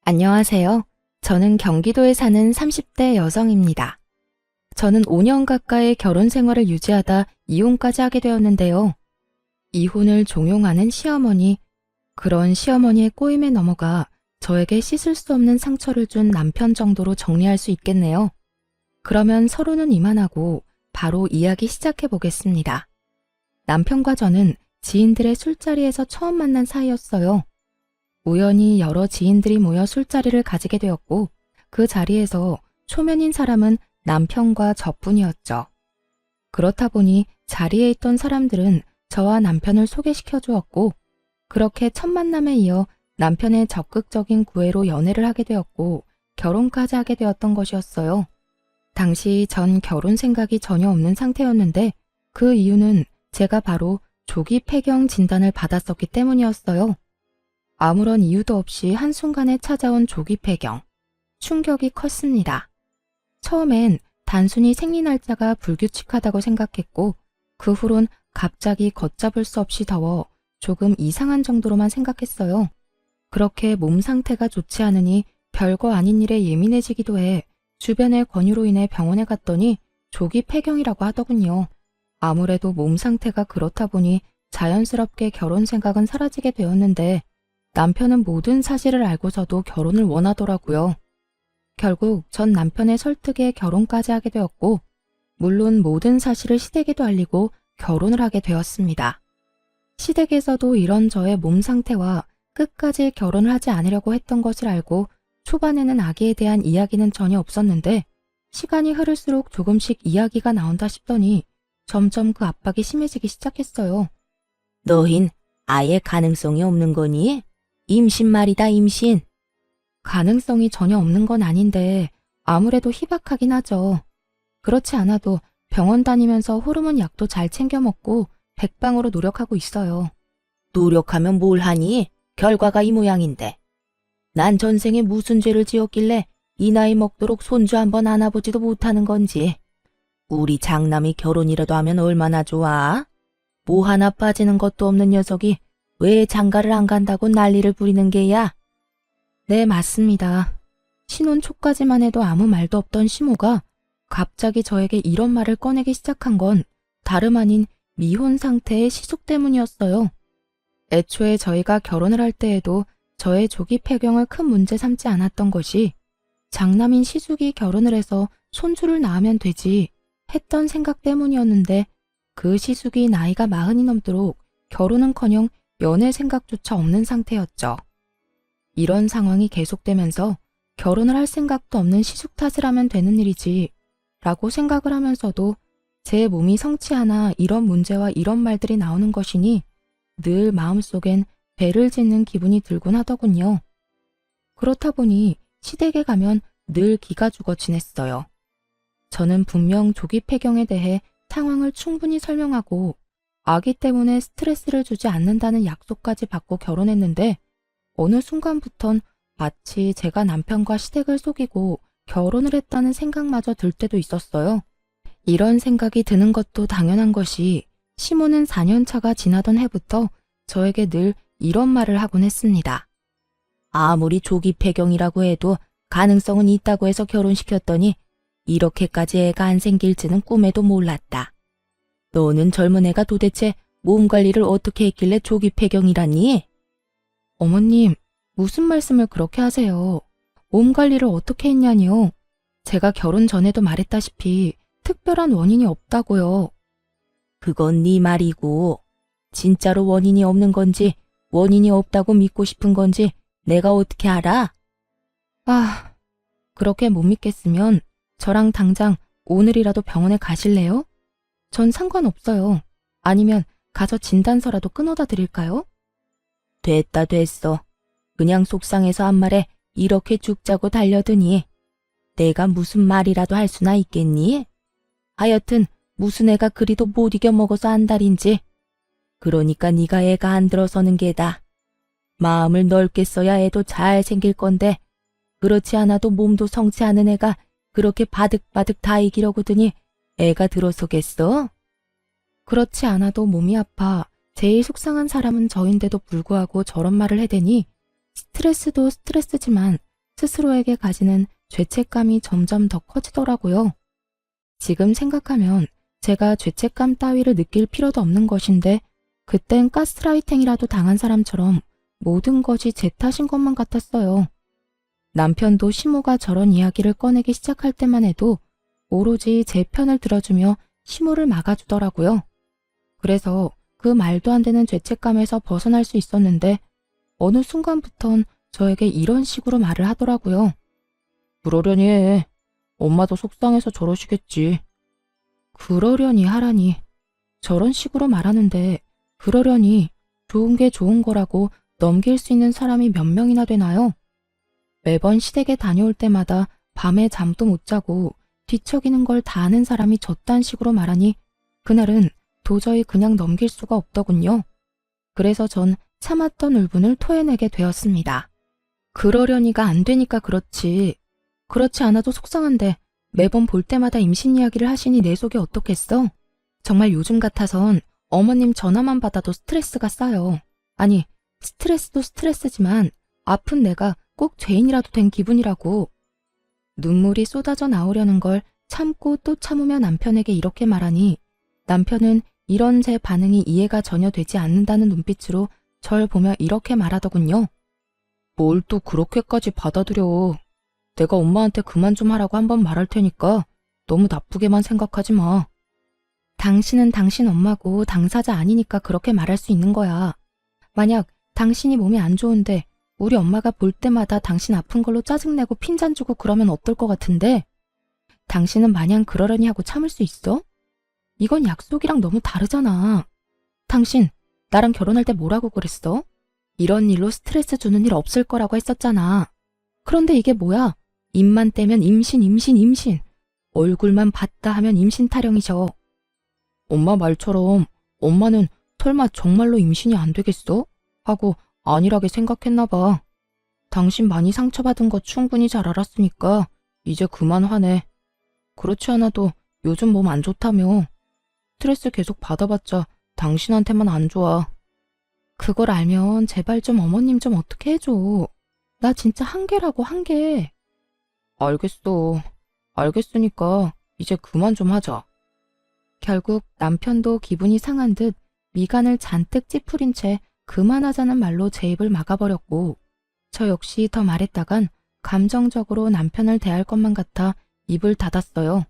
안녕하세요. 저는 경기도에 사는 30대 여성입니다. 저는 5년 가까이 결혼 생활을 유지하다 이혼까지 하게 되었는데요. 이혼을 종용하는 시어머니, 그런 시어머니의 꼬임에 넘어가 저에게 씻을 수 없는 상처를 준 남편 정도로 정리할 수 있겠네요. 그러면 서로는 이만하고 바로 이야기 시작해 보겠습니다. 남편과 저는 지인들의 술자리에서 처음 만난 사이였어요. 우연히 여러 지인들이 모여 술자리를 가지게 되었고 그 자리에서 초면인 사람은 남편과 저뿐이었죠. 그렇다 보니 자리에 있던 사람들은 저와 남편을 소개시켜 주었고 그렇게 첫 만남에 이어 남편의 적극적인 구애로 연애를 하게 되었고 결혼까지 하게 되었던 것이었어요. 당시 전 결혼 생각이 전혀 없는 상태였는데 그 이유는 제가 바로 조기 폐경 진단을 받았었기 때문이었어요. 아무런 이유도 없이 한순간에 찾아온 조기 폐경. 충격이 컸습니다. 처음엔 단순히 생리 날짜가 불규칙하다고 생각했고 그 후론 갑자기 걷잡을 수 없이 더워 조금 이상한 정도로만 생각했어요. 그렇게 몸 상태가 좋지 않으니 별거 아닌 일에 예민해지기도 해 주변의 권유로 인해 병원에 갔더니 조기 폐경이라고 하더군요. 아무래도 몸 상태가 그렇다 보니 자연스럽게 결혼 생각은 사라지게 되었는데 남편은 모든 사실을 알고서도 결혼을 원하더라고요. 결국 전 남편의 설득에 결혼까지 하게 되었고 물론 모든 사실을 시댁에도 알리고 결혼을 하게 되었습니다. 시댁에서도 이런 저의 몸 상태와 끝까지 결혼을 하지 않으려고 했던 것을 알고 초반에는 아기에 대한 이야기는 전혀 없었는데 시간이 흐를수록 조금씩 이야기가 나온다 싶더니 점점 그 압박이 심해지기 시작했어요. 너흰 아예 가능성이 없는 거니? 임신 말이다, 임신. 가능성이 전혀 없는 건 아닌데 아무래도 희박하긴 하죠. 그렇지 않아도 병원 다니면서 호르몬 약도 잘 챙겨 먹고 백방으로 노력하고 있어요. 노력하면 뭘 하니? 결과가 이 모양인데. 난 전생에 무슨 죄를 지었길래 이 나이 먹도록 손주 한번 안아보지도 못하는 건지. 우리 장남이 결혼이라도 하면 얼마나 좋아? 뭐 하나 빠지는 것도 없는 녀석이 왜 장가를 안 간다고 난리를 부리는 게야? 네, 맞습니다. 신혼 초까지만 해도 아무 말도 없던 시모가 갑자기 저에게 이런 말을 꺼내기 시작한 건 다름 아닌 미혼 상태의 시숙 때문이었어요. 애초에 저희가 결혼을 할 때에도 저의 조기 폐경을 큰 문제 삼지 않았던 것이 장남인 시숙이 결혼을 해서 손주를 낳으면 되지 했던 생각 때문이었는데 그 시숙이 나이가 40이 넘도록 결혼은커녕 연애 생각조차 없는 상태였죠. 이런 상황이 계속되면서 결혼을 할 생각도 없는 시숙 탓을 하면 되는 일이지 라고 생각을 하면서도 제 몸이 성취하나 이런 문제와 이런 말들이 나오는 것이니 늘 마음속엔 배를 짓는 기분이 들곤 하더군요. 그렇다 보니 시댁에 가면 늘 기가 죽어 지냈어요. 저는 분명 조기 폐경에 대해 상황을 충분히 설명하고 아기 때문에 스트레스를 주지 않는다는 약속까지 받고 결혼했는데 어느 순간부턴 마치 제가 남편과 시댁을 속이고 결혼을 했다는 생각마저 들 때도 있었어요. 이런 생각이 드는 것도 당연한 것이 시모는 4년 차가 지나던 해부터 저에게 늘 이런 말을 하곤 했습니다. 아무리 조기 폐경이라고 해도 가능성은 있다고 해서 결혼시켰더니 이렇게까지 애가 안 생길지는 꿈에도 몰랐다. 너는 젊은 애가 도대체 몸 관리를 어떻게 했길래 조기 폐경이라니? 어머님, 무슨 말씀을 그렇게 하세요? 몸 관리를 어떻게 했냐니요? 제가 결혼 전에도 말했다시피 특별한 원인이 없다고요. 그건 네 말이고 진짜로 원인이 없는 건지 원인이 없다고 믿고 싶은 건지 내가 어떻게 알아? 아, 그렇게 못 믿겠으면 저랑 당장 오늘이라도 병원에 가실래요? 전 상관없어요. 아니면 가서 진단서라도 끊어다 드릴까요? 됐다 됐어. 그냥 속상해서 한 말에 이렇게 죽자고 달려드니 내가 무슨 말이라도 할 수나 있겠니? 하여튼 무슨 애가 그리도 못 이겨 먹어서 안달인지. 그러니까 네가 애가 안 들어서는 게다. 마음을 넓게 써야 애도 잘 생길 건데 그렇지 않아도 몸도 성취하는 애가 그렇게 바득바득 다 이기려고 드니 애가 들어서겠어? 그렇지 않아도 몸이 아파 제일 속상한 사람은 저인데도 불구하고 저런 말을 해대니 스트레스도 스트레스지만 스스로에게 가지는 죄책감이 점점 더 커지더라고요. 지금 생각하면 제가 죄책감 따위를 느낄 필요도 없는 것인데 그땐 가스라이팅이라도 당한 사람처럼 모든 것이 제 탓인 것만 같았어요. 남편도 시모가 저런 이야기를 꺼내기 시작할 때만 해도 오로지 제 편을 들어주며 시모를 막아주더라고요. 그래서 그 말도 안 되는 죄책감에서 벗어날 수 있었는데 어느 순간부턴 저에게 이런 식으로 말을 하더라고요. 그러려니 해. 엄마도 속상해서 저러시겠지. 그러려니 하라니. 저런 식으로 말하는데 그러려니 좋은 게 좋은 거라고 넘길 수 있는 사람이 몇 명이나 되나요? 매번 시댁에 다녀올 때마다 밤에 잠도 못 자고 뒤척이는 걸 다 아는 사람이 저딴 식으로 말하니 그날은 도저히 그냥 넘길 수가 없더군요. 그래서 전 참았던 울분을 토해내게 되었습니다. 그러려니가 안 되니까 그렇지. 그렇지 않아도 속상한데 매번 볼 때마다 임신 이야기를 하시니 내 속이 어떻겠어? 정말 요즘 같아선 어머님 전화만 받아도 스트레스가 쌓여. 아니, 스트레스도 스트레스지만 아픈 내가 꼭 죄인이라도 된 기분이라고. 눈물이 쏟아져 나오려는 걸 참고 또 참으며 남편에게 이렇게 말하니 남편은 이런 제 반응이 이해가 전혀 되지 않는다는 눈빛으로 절 보며 이렇게 말하더군요. 뭘 또 그렇게까지 받아들여. 내가 엄마한테 그만 좀 하라고 한번 말할 테니까 너무 나쁘게만 생각하지 마. 당신은 당신 엄마고 당사자 아니니까 그렇게 말할 수 있는 거야. 만약 당신이 몸이 안 좋은데 우리 엄마가 볼 때마다 당신 아픈 걸로 짜증내고 핀잔 주고 그러면 어떨 것 같은데? 당신은 마냥 그러려니 하고 참을 수 있어? 이건 약속이랑 너무 다르잖아. 당신 나랑 결혼할 때 뭐라고 그랬어? 이런 일로 스트레스 주는 일 없을 거라고 했었잖아. 그런데 이게 뭐야? 입만 떼면 임신. 얼굴만 봤다 하면 임신 타령이셔. 엄마 말처럼 엄마는 설마 정말로 임신이 안 되겠어? 하고 안일하게 생각했나 봐. 당신 많이 상처받은 거 충분히 잘 알았으니까 이제 그만 화내. 그렇지 않아도 요즘 몸 안 좋다며. 스트레스 계속 받아봤자 당신한테만 안 좋아. 그걸 알면 제발 좀 어머님 좀 어떻게 해줘. 나 진짜 한계라고 한계. 알겠어. 알겠으니까 이제 그만 좀 하자. 결국 남편도 기분이 상한 듯 미간을 잔뜩 찌푸린 채 그만하자는 말로 제 입을 막아버렸고 저 역시 더 말했다간 감정적으로 남편을 대할 것만 같아 입을 닫았어요.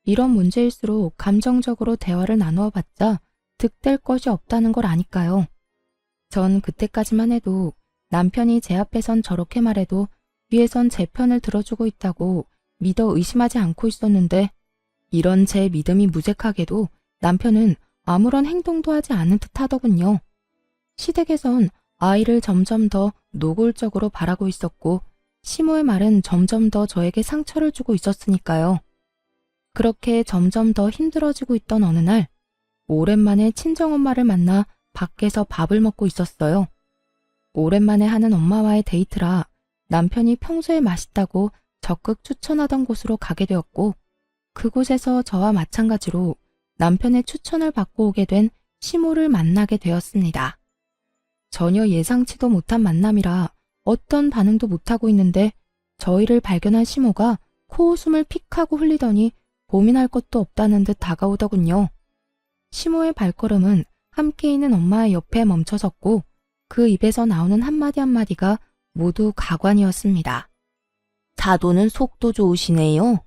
이런 문제일수록 감정적으로 대화를 나누어 봤자 득될 것이 없다는 걸 아니까요. 전 그때까지만 해도 남편이 제 앞에선 저렇게 말해도 뒤에선 제 편을 들어주고 있다고 믿어 의심하지 않고 있었는데 이런 제 믿음이 무색하게도 남편은 아무런 행동도 하지 않은 듯 하더군요. 시댁에선 아이를 점점 더 노골적으로 바라고 있었고 시모의 말은 점점 더 저에게 상처를 주고 있었으니까요. 그렇게 점점 더 힘들어지고 있던 어느 날 오랜만에 친정엄마를 만나 밖에서 밥을 먹고 있었어요. 오랜만에 하는 엄마와의 데이트라 남편이 평소에 맛있다고 적극 추천하던 곳으로 가게 되었고 그곳에서 저와 마찬가지로 남편의 추천을 받고 오게 된 시모를 만나게 되었습니다. 전혀 예상치도 못한 만남이라 어떤 반응도 못하고 있는데 저희를 발견한 시모가 코웃음을 픽 하고 흘리더니 고민할 것도 없다는 듯 다가오더군요. 시모의 발걸음은 함께 있는 엄마의 옆에 멈춰섰고 그 입에서 나오는 한마디 한마디가 모두 가관이었습니다. 사도는 속도 좋으시네요.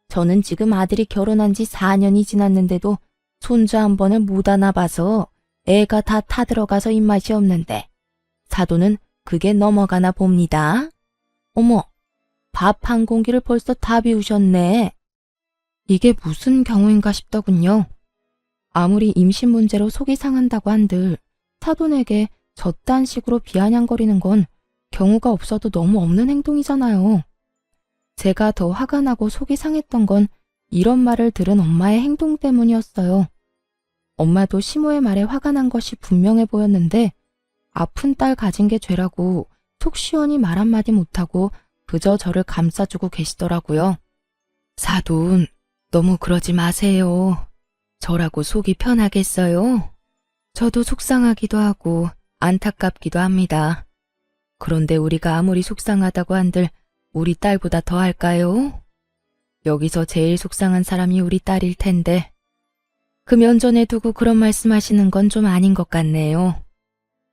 저는 지금 아들이 결혼한 지 4년이 지났는데도 손주 한 번을 못 안아봐서 애가 다 타들어가서 입맛이 없는데 사도는 그게 넘어가나 봅니다. 어머, 밥 한 공기를 벌써 다 비우셨네. 이게 무슨 경우인가 싶더군요. 아무리 임신 문제로 속이 상한다고 한들 사돈에게 저딴 식으로 비아냥거리는 건 경우가 없어도 너무 없는 행동이잖아요. 제가 더 화가 나고 속이 상했던 건 이런 말을 들은 엄마의 행동 때문이었어요. 엄마도 시모의 말에 화가 난 것이 분명해 보였는데 아픈 딸 가진 게 죄라고 속 시원히 말 한마디 못하고 그저 저를 감싸주고 계시더라고요. 사돈, 너무 그러지 마세요. 저라고 속이 편하겠어요? 저도 속상하기도 하고 안타깝기도 합니다. 그런데 우리가 아무리 속상하다고 한들 우리 딸보다 더 할까요? 여기서 제일 속상한 사람이 우리 딸일 텐데. 그 면전에 두고 그런 말씀하시는 건 좀 아닌 것 같네요.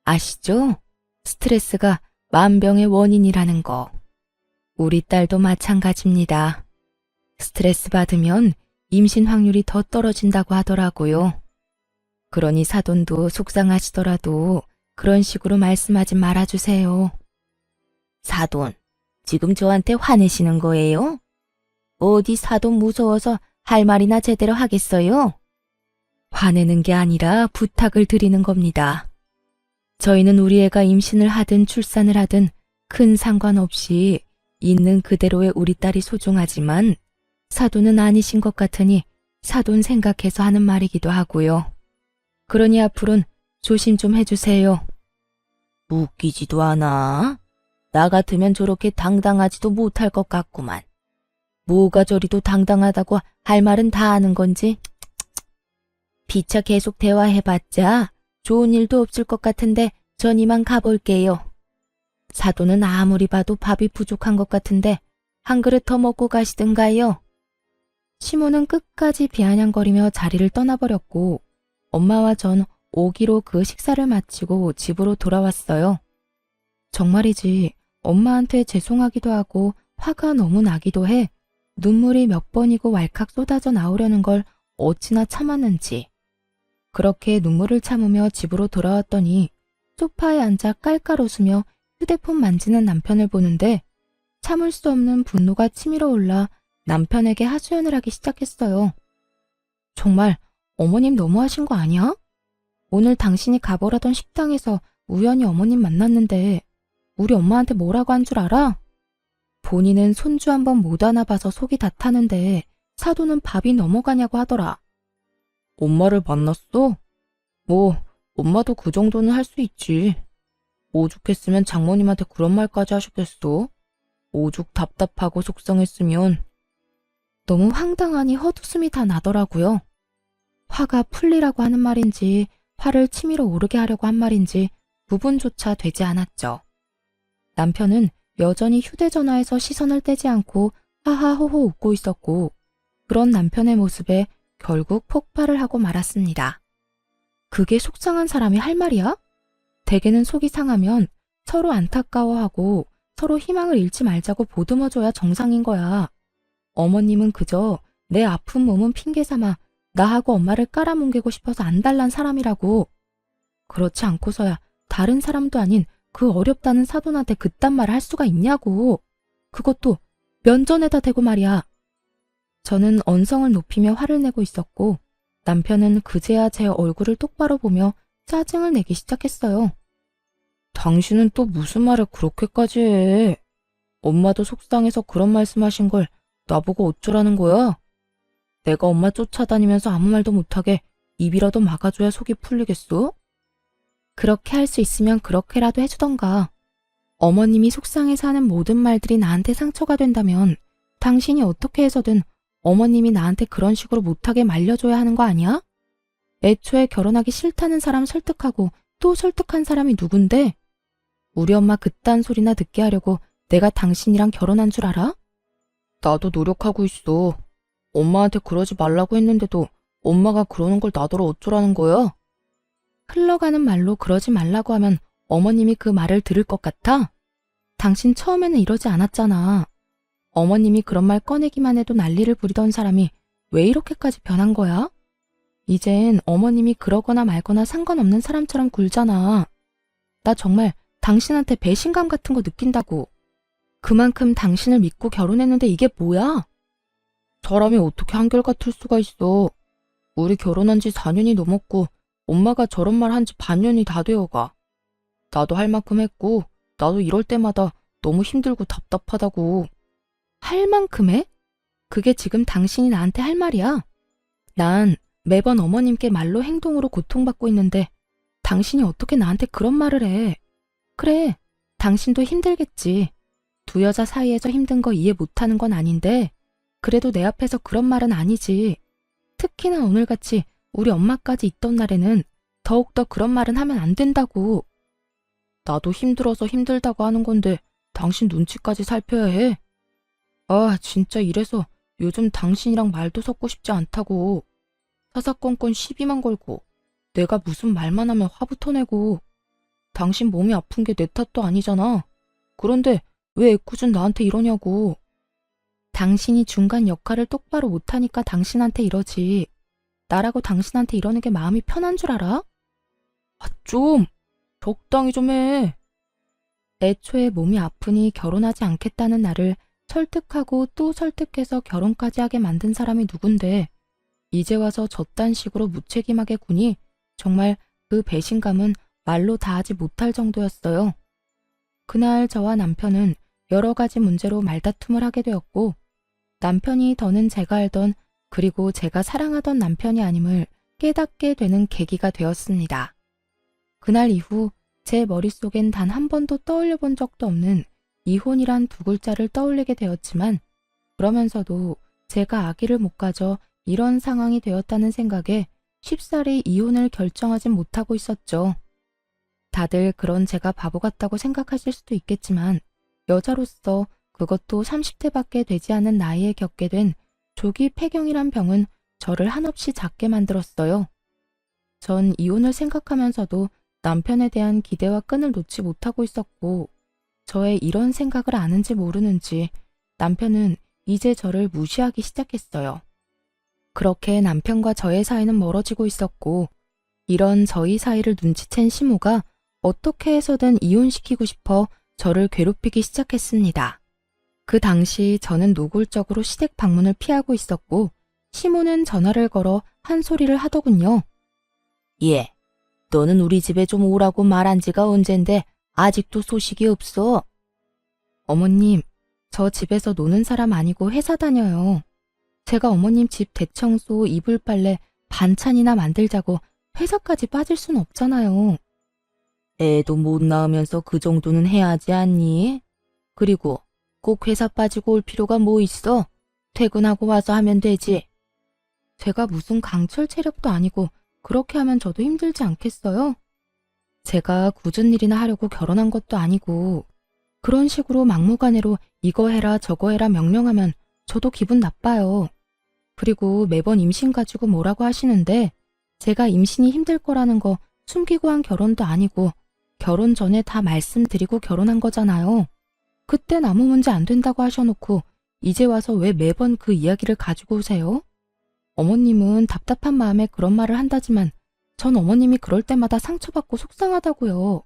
아시죠? 스트레스가 만병의 원인이라는 거. 우리 딸도 마찬가지입니다. 스트레스 받으면 임신 확률이 더 떨어진다고 하더라고요. 그러니 사돈도 속상하시더라도 그런 식으로 말씀하지 말아주세요. 사돈, 지금 저한테 화내시는 거예요? 어디 사돈 무서워서 할 말이나 제대로 하겠어요? 화내는 게 아니라 부탁을 드리는 겁니다. 저희는 우리 애가 임신을 하든 출산을 하든 큰 상관없이 있는 그대로의 우리 딸이 소중하지만 사돈은 아니신 것 같으니 사돈 생각해서 하는 말이기도 하고요. 그러니 앞으로는 조심 좀 해주세요. 웃기지도 않아. 나 같으면 저렇게 당당하지도 못할 것 같구만. 뭐가 저리도 당당하다고 할 말은 다 아는 건지. 피차 계속 대화해봤자 좋은 일도 없을 것 같은데 전 이만 가볼게요. 사돈은 아무리 봐도 밥이 부족한 것 같은데 한 그릇 더 먹고 가시든가요. 시모는 끝까지 비아냥거리며 자리를 떠나버렸고 엄마와 전 오기로 그 식사를 마치고 집으로 돌아왔어요. 정말이지 엄마한테 죄송하기도 하고 화가 너무 나기도 해 눈물이 몇 번이고 왈칵 쏟아져 나오려는 걸 어찌나 참았는지. 그렇게 눈물을 참으며 집으로 돌아왔더니 소파에 앉아 깔깔 웃으며 휴대폰 만지는 남편을 보는데 참을 수 없는 분노가 치밀어 올라 남편에게 하소연을 하기 시작했어요. 정말 어머님 너무하신 거 아니야? 오늘 당신이 가보라던 식당에서 우연히 어머님 만났는데 우리 엄마한테 뭐라고 한 줄 알아? 본인은 손주 한 번 못 안아봐서 속이 다 타는데 사돈은 밥이 넘어가냐고 하더라. 엄마를 만났어? 뭐 엄마도 그 정도는 할 수 있지. 오죽했으면 장모님한테 그런 말까지 하셨겠어? 오죽 답답하고 속상했으면. 너무 황당하니 헛웃음이 다 나더라고요. 화가 풀리라고 하는 말인지 화를 치밀어 오르게 하려고 한 말인지 구분조차 되지 않았죠. 남편은 여전히 휴대전화에서 시선을 떼지 않고 하하호호 웃고 있었고 그런 남편의 모습에 결국 폭발을 하고 말았습니다. 그게 속상한 사람이 할 말이야? 대개는 속이 상하면 서로 안타까워하고 서로 희망을 잃지 말자고 보듬어줘야 정상인 거야. 어머님은 그저 내 아픈 몸은 핑계 삼아 나하고 엄마를 깔아뭉개고 싶어서 안달난 사람이라고. 그렇지 않고서야 다른 사람도 아닌 그 어렵다는 사돈한테 그딴 말을 할 수가 있냐고. 그것도 면전에다 대고 말이야. 저는 언성을 높이며 화를 내고 있었고 남편은 그제야 제 얼굴을 똑바로 보며 짜증을 내기 시작했어요. 당신은 또 무슨 말을 그렇게까지 해? 엄마도 속상해서 그런 말씀하신 걸 나보고 어쩌라는 거야? 내가 엄마 쫓아다니면서 아무 말도 못하게 입이라도 막아줘야 속이 풀리겠어? 그렇게 할 수 있으면 그렇게라도 해주던가. 어머님이 속상해서 하는 모든 말들이 나한테 상처가 된다면 당신이 어떻게 해서든 어머님이 나한테 그런 식으로 못하게 말려줘야 하는 거 아니야? 애초에 결혼하기 싫다는 사람 설득하고 또 설득한 사람이 누군데? 우리 엄마 그딴 소리나 듣게 하려고 내가 당신이랑 결혼한 줄 알아? 나도 노력하고 있어. 엄마한테 그러지 말라고 했는데도 엄마가 그러는 걸 나더러 어쩌라는 거야? 흘러가는 말로 그러지 말라고 하면 어머님이 그 말을 들을 것 같아? 당신 처음에는 이러지 않았잖아. 어머님이 그런 말 꺼내기만 해도 난리를 부리던 사람이 왜 이렇게까지 변한 거야? 이젠 어머님이 그러거나 말거나 상관없는 사람처럼 굴잖아. 나 정말 당신한테 배신감 같은 거 느낀다고. 그만큼 당신을 믿고 결혼했는데 이게 뭐야? 사람이 어떻게 한결같을 수가 있어. 우리 결혼한 지 4년이 넘었고 엄마가 저런 말 한 지 반년이 다 되어가. 나도 할 만큼 했고 나도 이럴 때마다 너무 힘들고 답답하다고. 할 만큼 해? 그게 지금 당신이 나한테 할 말이야? 난 매번 어머님께 말로 행동으로 고통받고 있는데 당신이 어떻게 나한테 그런 말을 해? 그래, 당신도 힘들겠지. 두 여자 사이에서 힘든 거 이해 못하는 건 아닌데 그래도 내 앞에서 그런 말은 아니지. 특히나 오늘같이 우리 엄마까지 있던 날에는 더욱더 그런 말은 하면 안 된다고. 나도 힘들어서 힘들다고 하는 건데 당신 눈치까지 살펴야 해. 아, 진짜 이래서 요즘 당신이랑 말도 섞고 싶지 않다고. 사사건건 시비만 걸고 내가 무슨 말만 하면 화부터 내고. 당신 몸이 아픈 게 내 탓도 아니잖아. 그런데 왜 애꿎은 나한테 이러냐고. 당신이 중간 역할을 똑바로 못하니까 당신한테 이러지. 나라고 당신한테 이러는 게 마음이 편한 줄 알아? 아, 좀 적당히 좀 해. 애초에 몸이 아프니 결혼하지 않겠다는 나를 설득하고 또 설득해서 결혼까지 하게 만든 사람이 누군데 이제 와서 저딴 식으로 무책임하게 구니 정말 그 배신감은 말로 다하지 못할 정도였어요. 그날 저와 남편은 여러 가지 문제로 말다툼을 하게 되었고 남편이 더는 제가 알던 그리고 제가 사랑하던 남편이 아님을 깨닫게 되는 계기가 되었습니다. 그날 이후 제 머릿속엔 단 한 번도 떠올려 본 적도 없는 이혼이란 두 글자를 떠올리게 되었지만 그러면서도 제가 아기를 못 가져 이런 상황이 되었다는 생각에 쉽사리 이혼을 결정하진 못하고 있었죠. 다들 그런 제가 바보 같다고 생각하실 수도 있겠지만 여자로서 그것도 30대밖에 되지 않은 나이에 겪게 된 조기 폐경이란 병은 저를 한없이 작게 만들었어요. 전 이혼을 생각하면서도 남편에 대한 기대와 끈을 놓지 못하고 있었고 저의 이런 생각을 아는지 모르는지 남편은 이제 저를 무시하기 시작했어요. 그렇게 남편과 저의 사이는 멀어지고 있었고 이런 저희 사이를 눈치챈 시모가 어떻게 해서든 이혼시키고 싶어 저를 괴롭히기 시작했습니다. 그 당시 저는 노골적으로 시댁 방문을 피하고 있었고 시모는 전화를 걸어 한 소리를 하더군요. 예, 너는 우리 집에 좀 오라고 말한 지가 언젠데 아직도 소식이 없어. 어머님, 저 집에서 노는 사람 아니고 회사 다녀요. 제가 어머님 집 대청소, 이불 빨래, 반찬이나 만들자고 회사까지 빠질 순 없잖아요. 애도 못 낳으면서 그 정도는 해야 하지 않니? 그리고 꼭 회사 빠지고 올 필요가 뭐 있어? 퇴근하고 와서 하면 되지. 제가 무슨 강철 체력도 아니고 그렇게 하면 저도 힘들지 않겠어요? 제가 굳은 일이나 하려고 결혼한 것도 아니고 그런 식으로 막무가내로 이거 해라 저거 해라 명령하면 저도 기분 나빠요. 그리고 매번 임신 가지고 뭐라고 하시는데 제가 임신이 힘들 거라는 거 숨기고 한 결혼도 아니고 결혼 전에 다 말씀드리고 결혼한 거잖아요. 그땐 아무 문제 안 된다고 하셔놓고 이제 와서 왜 매번 그 이야기를 가지고 오세요? 어머님은 답답한 마음에 그런 말을 한다지만 전 어머님이 그럴 때마다 상처받고 속상하다고요.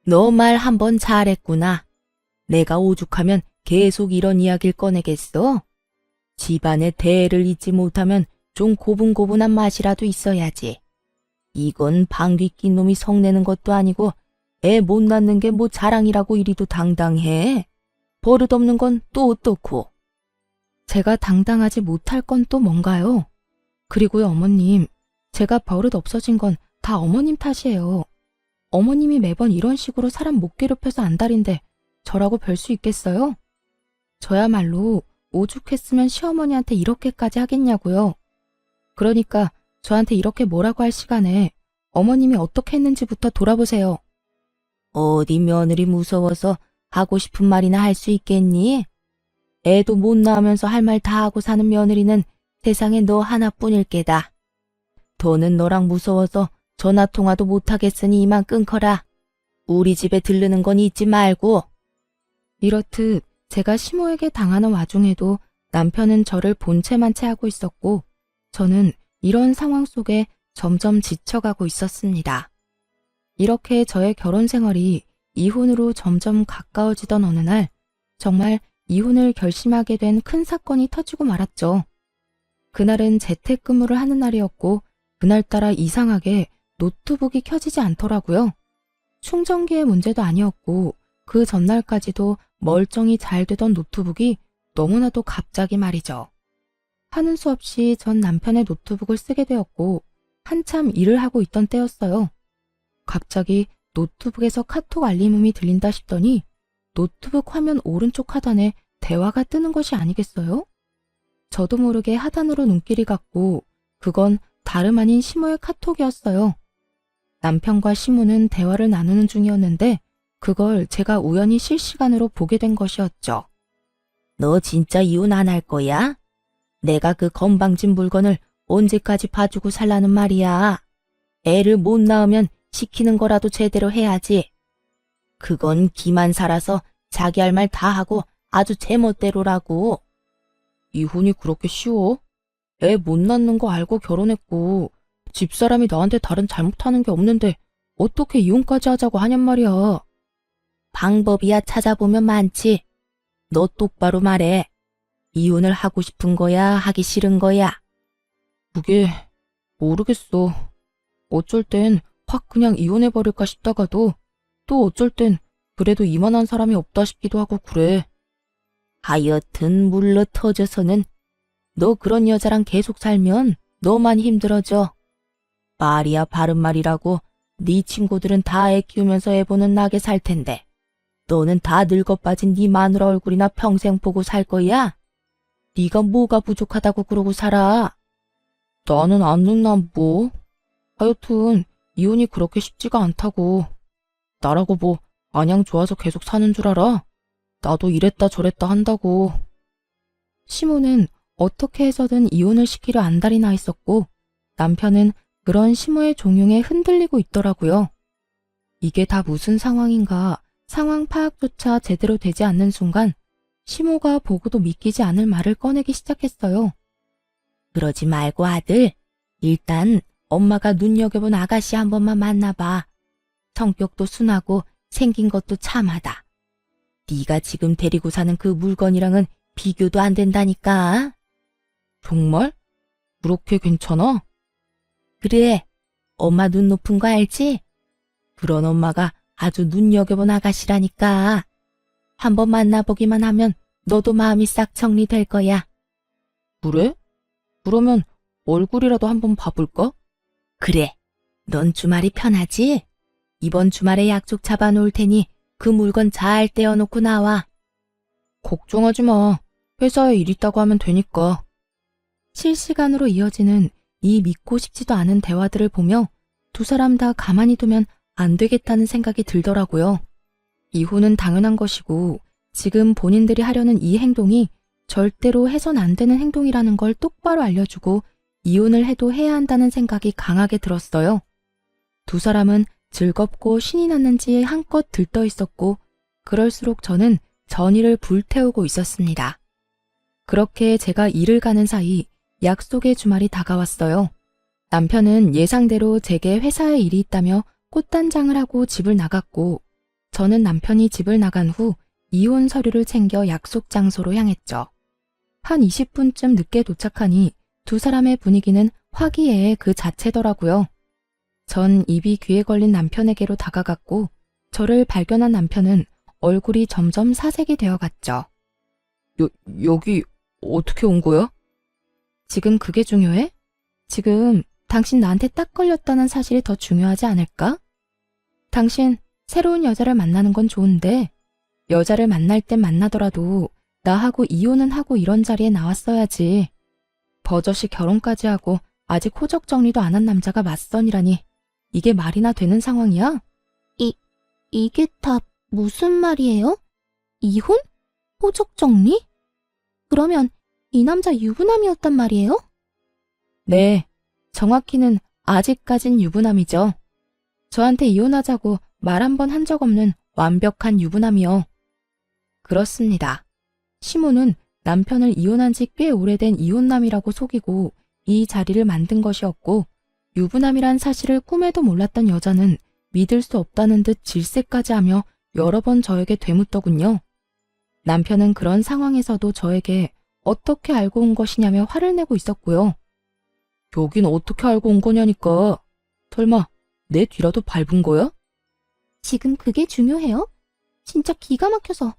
너 말 한 번 잘했구나. 내가 오죽하면 계속 이런 이야기를 꺼내겠어? 집안의 대애를 잊지 못하면 좀 고분고분한 맛이라도 있어야지. 이건 방귀 낀 놈이 성내는 것도 아니고 애 못 낳는 게 뭐 자랑이라고 이리도 당당해. 버릇없는 건 또 어떻고. 제가 당당하지 못할 건 또 뭔가요? 그리고요 어머님, 제가 버릇 없어진 건 다 어머님 탓이에요. 어머님이 매번 이런 식으로 사람 못 괴롭혀서 안달인데 저라고 별 수 있겠어요? 저야말로 오죽했으면 시어머니한테 이렇게까지 하겠냐고요. 그러니까 저한테 이렇게 뭐라고 할 시간에 어머님이 어떻게 했는지부터 돌아보세요. 어디 며느리 무서워서 하고 싶은 말이나 할 수 있겠니? 애도 못 낳으면서 할 말 다 하고 사는 며느리는 세상에 너 하나뿐일 게다. 더는 너랑 무서워서 전화통화도 못하겠으니 이만 끊거라. 우리 집에 들르는 건 잊지 말고. 이렇듯 제가 시모에게 당하는 와중에도 남편은 저를 본체만 채 하고 있었고 저는 이런 상황 속에 점점 지쳐가고 있었습니다. 이렇게 저의 결혼 생활이 이혼으로 점점 가까워지던 어느 날 정말 이혼을 결심하게 된 큰 사건이 터지고 말았죠. 그날은 재택근무를 하는 날이었고 그날따라 이상하게 노트북이 켜지지 않더라고요. 충전기의 문제도 아니었고 그 전날까지도 멀쩡히 잘 되던 노트북이 너무나도 갑자기 말이죠. 하는 수 없이 전 남편의 노트북을 쓰게 되었고 한참 일을 하고 있던 때였어요. 갑자기 노트북에서 카톡 알림음이 들린다 싶더니 노트북 화면 오른쪽 하단에 대화가 뜨는 것이 아니겠어요? 저도 모르게 하단으로 눈길이 갔고 그건 다름 아닌 시모의 카톡이었어요. 남편과 시모는 대화를 나누는 중이었는데 그걸 제가 우연히 실시간으로 보게 된 것이었죠. 너 진짜 이혼 안 할 거야? 내가 그 건방진 물건을 언제까지 봐주고 살라는 말이야. 애를 못 낳으면 시키는 거라도 제대로 해야지. 그건 기만 살아서 자기 할 말 다 하고 아주 제멋대로라고. 이혼이 그렇게 쉬워? 애 못 낳는 거 알고 결혼했고 집사람이 나한테 다른 잘못하는 게 없는데 어떻게 이혼까지 하자고 하냔 말이야. 방법이야 찾아보면 많지. 너 똑바로 말해. 이혼을 하고 싶은 거야, 하기 싫은 거야? 그게 모르겠어. 어쩔 땐 확 그냥 이혼해버릴까 싶다가도 또 어쩔 땐 그래도 이만한 사람이 없다 싶기도 하고 그래. 하여튼 물러 터져서는 너 그런 여자랑 계속 살면 너만 힘들어져. 말이야 바른 말이라고 네 친구들은 다 애 키우면서 애 보는 나게 살 텐데 너는 다 늙어 빠진 네 마누라 얼굴이나 평생 보고 살 거야? 네가 뭐가 부족하다고 그러고 살아? 나는 안 늙나 뭐. 하여튼 이혼이 그렇게 쉽지가 않다고. 나라고 뭐 마냥 좋아서 계속 사는 줄 알아? 나도 이랬다 저랬다 한다고. 시모는 어떻게 해서든 이혼을 시키려 안달이 나 있었고 남편은 그런 시모의 종용에 흔들리고 있더라고요. 이게 다 무슨 상황인가 상황 파악조차 제대로 되지 않는 순간 시모가 보고도 믿기지 않을 말을 꺼내기 시작했어요. 그러지 말고 아들, 일단 엄마가 눈여겨본 아가씨 한 번만 만나봐. 성격도 순하고 생긴 것도 참하다. 네가 지금 데리고 사는 그 물건이랑은 비교도 안 된다니까. 정말? 그렇게 괜찮아? 그래, 엄마 눈 높은 거 알지? 그런 엄마가 아주 눈여겨본 아가씨라니까. 한번 만나보기만 하면 너도 마음이 싹 정리될 거야. 그래? 그러면 얼굴이라도 한번 봐볼까? 그래, 넌 주말이 편하지? 이번 주말에 약속 잡아놓을 테니 그 물건 잘 떼어놓고 나와. 걱정하지 마. 회사에 일 있다고 하면 되니까. 실시간으로 이어지는 이 믿고 싶지도 않은 대화들을 보며 두 사람 다 가만히 두면 안 되겠다는 생각이 들더라고요. 이혼은 당연한 것이고 지금 본인들이 하려는 이 행동이 절대로 해선 안 되는 행동이라는 걸 똑바로 알려주고 이혼을 해도 해야 한다는 생각이 강하게 들었어요. 두 사람은 즐겁고 신이 났는지 한껏 들떠 있었고 그럴수록 저는 전의를 불태우고 있었습니다. 그렇게 제가 일을 가는 사이 약속의 주말이 다가왔어요. 남편은 예상대로 제게 회사에 일이 있다며 꽃단장을 하고 집을 나갔고 저는 남편이 집을 나간 후 이혼 서류를 챙겨 약속 장소로 향했죠. 한 20분쯤 늦게 도착하니 두 사람의 분위기는 화기애애 그 자체더라고요. 전 입이 귀에 걸린 남편에게로 다가갔고 저를 발견한 남편은 얼굴이 점점 사색이 되어갔죠. 여기 어떻게 온 거야? 지금 그게 중요해? 지금 당신 나한테 딱 걸렸다는 사실이 더 중요하지 않을까? 당신 새로운 여자를 만나는 건 좋은데 여자를 만날 땐 만나더라도 나하고 이혼은 하고 이런 자리에 나왔어야지. 버젓이 결혼까지 하고 아직 호적 정리도 안 한 남자가 맞선이라니 이게 말이나 되는 상황이야? 이게 다 무슨 말이에요? 이혼? 호적 정리? 그러면 이 남자 유부남이었단 말이에요? 네, 정확히는 아직까진 유부남이죠. 저한테 이혼하자고 말 한 번 한 적 없는 완벽한 유부남이요. 그렇습니다. 시모는 남편을 이혼한 지 꽤 오래된 이혼남이라고 속이고 이 자리를 만든 것이었고 유부남이란 사실을 꿈에도 몰랐던 여자는 믿을 수 없다는 듯 질색까지 하며 여러 번 저에게 되묻더군요. 남편은 그런 상황에서도 저에게 어떻게 알고 온 것이냐며 화를 내고 있었고요. 여긴 어떻게 알고 온 거냐니까. 설마 내 뒤라도 밟은 거야? 지금 그게 중요해요? 진짜 기가 막혀서